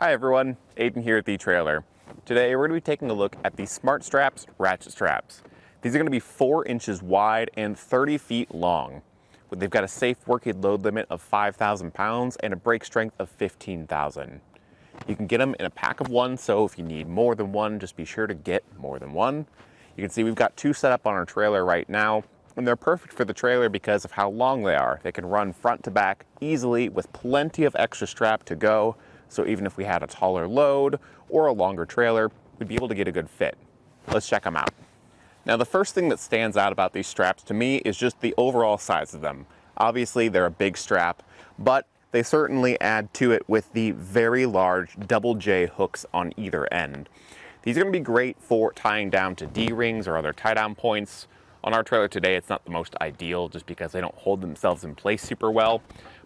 Hi everyone, Aiden here at the trailer. Today we're going to be taking a look at the SmartStraps Ratchet Straps. These are going to be 4 inches wide and 30 feet long. They've got a safe working load limit of 5,000 pounds and a brake strength of 15,000. You can get them in a pack of 1, so if you need more than one, just be sure to get more than one. You can see we've got 2 set up on our trailer right now, and they're perfect for the trailer because of how long they are. They can run front to back easily with plenty of extra strap to go. So even if we had a taller load or a longer trailer, we'd be able to get a good fit. Let's check them out. Now the first thing that stands out about these straps to me is just the overall size of them. Obviously they're a big strap, but they certainly add to it with the very large double J hooks on either end. These are going to be great for tying down to D-rings or other tie-down points. On our trailer today, it's not the most ideal just because they don't hold themselves in place super well,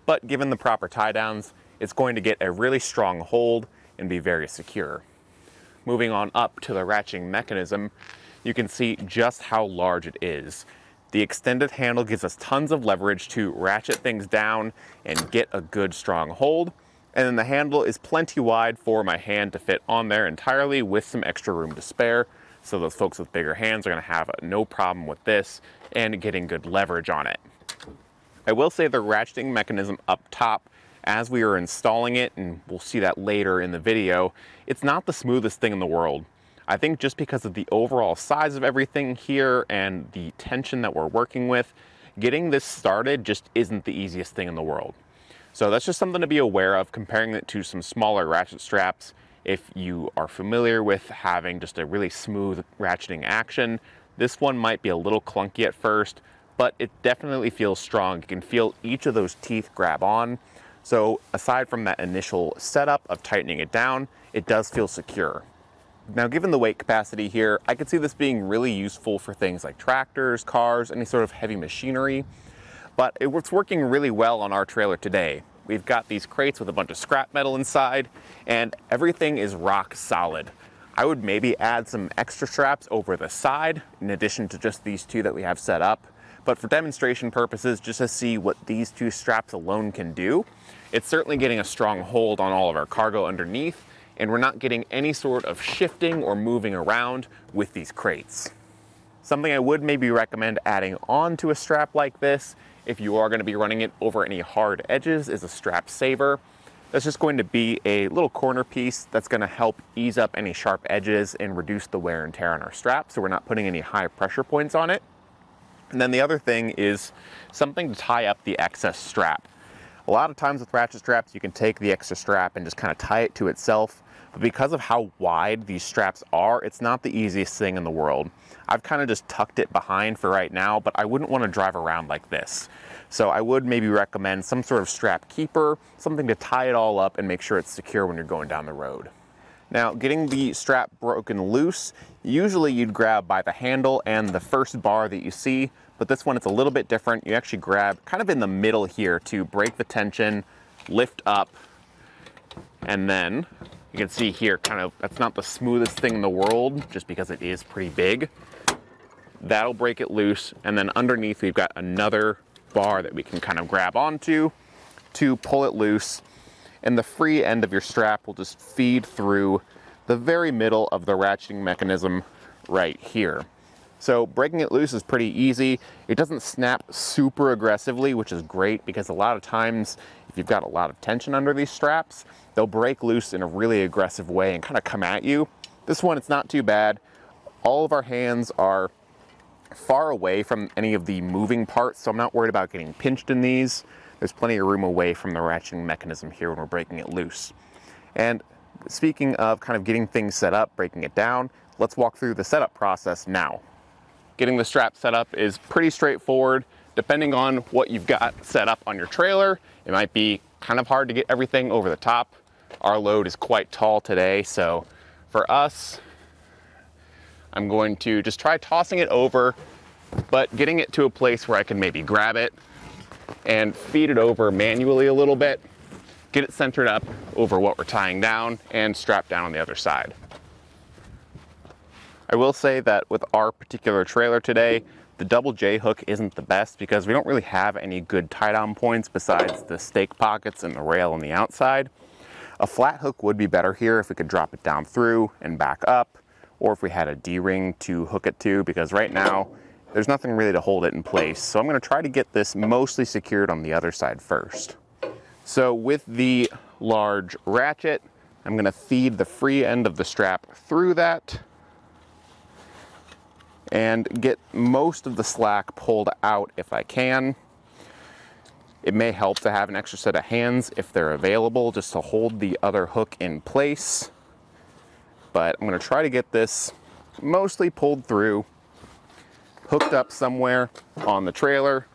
but given the proper tie-downs, it's going to get a really strong hold and be very secure. Moving on up to the ratcheting mechanism, you can see just how large it is. The extended handle gives us tons of leverage to ratchet things down and get a good strong hold. And then the handle is plenty wide for my hand to fit on there entirely with some extra room to spare. So those folks with bigger hands are going to have no problem with this and getting good leverage on it. I will say the ratcheting mechanism up top, as we are installing it, and we'll see that later in the video, it's not the smoothest thing in the world. I think just because of the overall size of everything here and the tension that we're working with, getting this started just isn't the easiest thing in the world. So that's just something to be aware of, comparing it to some smaller ratchet straps. If you are familiar with having just a really smooth ratcheting action, this one might be a little clunky at first, but it definitely feels strong. You can feel each of those teeth grab on. So aside from that initial setup of tightening it down, it does feel secure. Now, given the weight capacity here, I could see this being really useful for things like tractors, cars, any sort of heavy machinery, but it's working really well on our trailer today. We've got these crates with a bunch of scrap metal inside, and everything is rock solid. I would maybe add some extra straps over the side, in addition to just these 2 that we have set up. But for demonstration purposes, just to see what these 2 straps alone can do, it's certainly getting a strong hold on all of our cargo underneath, and we're not getting any sort of shifting or moving around with these crates. Something I would maybe recommend adding on to a strap like this, if you are going to be running it over any hard edges, is a strap saver. That's just going to be a little corner piece that's going to help ease up any sharp edges and reduce the wear and tear on our strap, so we're not putting any high pressure points on it. And then the other thing is something to tie up the excess strap. A lot of times with ratchet straps, you can take the extra strap and just kind of tie it to itself. But because of how wide these straps are, it's not the easiest thing in the world. I've kind of just tucked it behind for right now, but I wouldn't want to drive around like this. So I would maybe recommend some sort of strap keeper, something to tie it all up and make sure it's secure when you're going down the road. Now, getting the strap broken loose, usually you'd grab by the handle and the first bar that you see, but this one it's a little bit different. You actually grab kind of in the middle here to break the tension, lift up, and then you can see here that's not the smoothest thing in the world just because it is pretty big. That'll break it loose, and then underneath we've got another bar that we can kind of grab onto to pull it loose. And the free end of your strap will just feed through the very middle of the ratcheting mechanism right here. So breaking it loose is pretty easy. It doesn't snap super aggressively, which is great because a lot of times if you've got a lot of tension under these straps, they'll break loose in a really aggressive way and kind of come at you. This one, it's not too bad. All of our hands are far away from any of the moving parts, so I'm not worried about getting pinched in these. There's plenty of room away from the ratcheting mechanism here when we're breaking it loose. And speaking of kind of getting things set up, breaking it down, let's walk through the setup process now. Getting the strap set up is pretty straightforward. Depending on what you've got set up on your trailer, it might be kind of hard to get everything over the top. Our load is quite tall today, so for us, I'm going to just try tossing it over, but getting it to a place where I can maybe grab it and feed it over manually a little bit, get it centered up over what we're tying down, and strap down on the other side. I will say that with our particular trailer today, the double J hook isn't the best because we don't really have any good tie down points besides the stake pockets and the rail on the outside. A flat hook would be better here if we could drop it down through and back up, or if we had a D-ring to hook it to, because right now there's nothing really to hold it in place. So I'm going to try to get this mostly secured on the other side first. So with the large ratchet, I'm going to feed the free end of the strap through that and get most of the slack pulled out if I can. It may help to have an extra set of hands if they're available, just to hold the other hook in place. But I'm going to try to get this mostly pulled through, hooked up somewhere on the trailer,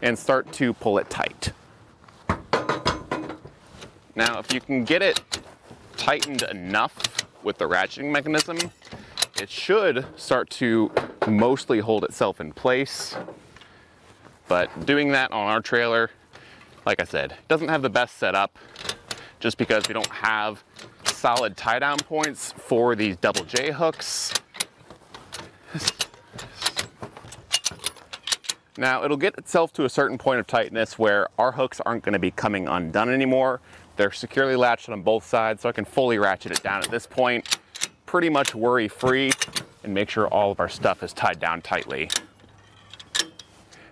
and start to pull it tight. Now, if you can get it tightened enough with the ratcheting mechanism, it should start to mostly hold itself in place. But doing that on our trailer, like I said, doesn't have the best setup, just because we don't have solid tie down points for these double J hooks. Now, it'll get itself to a certain point of tightness where our hooks aren't going to be coming undone anymore. They're securely latched on both sides, so I can fully ratchet it down at this point, pretty much worry-free, and make sure all of our stuff is tied down tightly.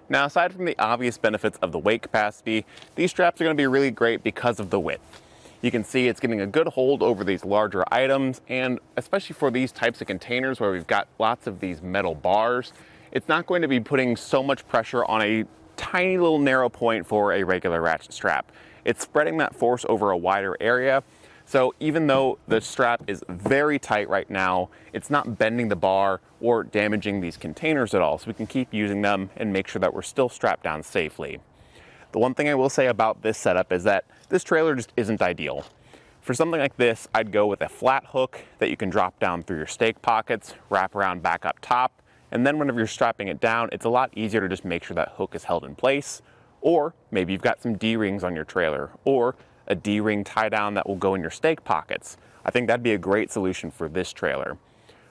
Now, aside from the obvious benefits of the weight capacity, these straps are going to be really great because of the width. You can see it's getting a good hold over these larger items, and especially for these types of containers where we've got lots of these metal bars, it's not going to be putting so much pressure on a tiny little narrow point for a regular ratchet strap. It's spreading that force over a wider area. So even though the strap is very tight right now, it's not bending the bar or damaging these containers at all. So we can keep using them and make sure that we're still strapped down safely. The one thing I will say about this setup is that this trailer just isn't ideal. For something like this, I'd go with a flat hook that you can drop down through your stake pockets, wrap around back up top, and then whenever you're strapping it down, it's a lot easier to just make sure that hook is held in place. Or maybe you've got some D-rings on your trailer, or a D-ring tie down that will go in your stake pockets. I think that'd be a great solution for this trailer.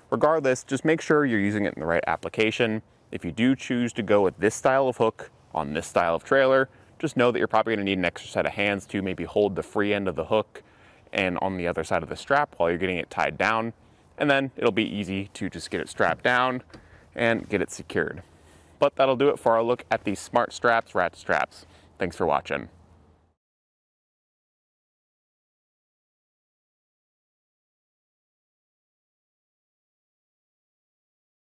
Regardless, just make sure you're using it in the right application. If you do choose to go with this style of hook on this style of trailer, just know that you're probably going to need an extra set of hands to maybe hold the free end of the hook and on the other side of the strap while you're getting it tied down. And then it'll be easy to just get it strapped down and get it secured. But that'll do it for our look at the SmartStraps Ratchet Straps. Thanks for watching.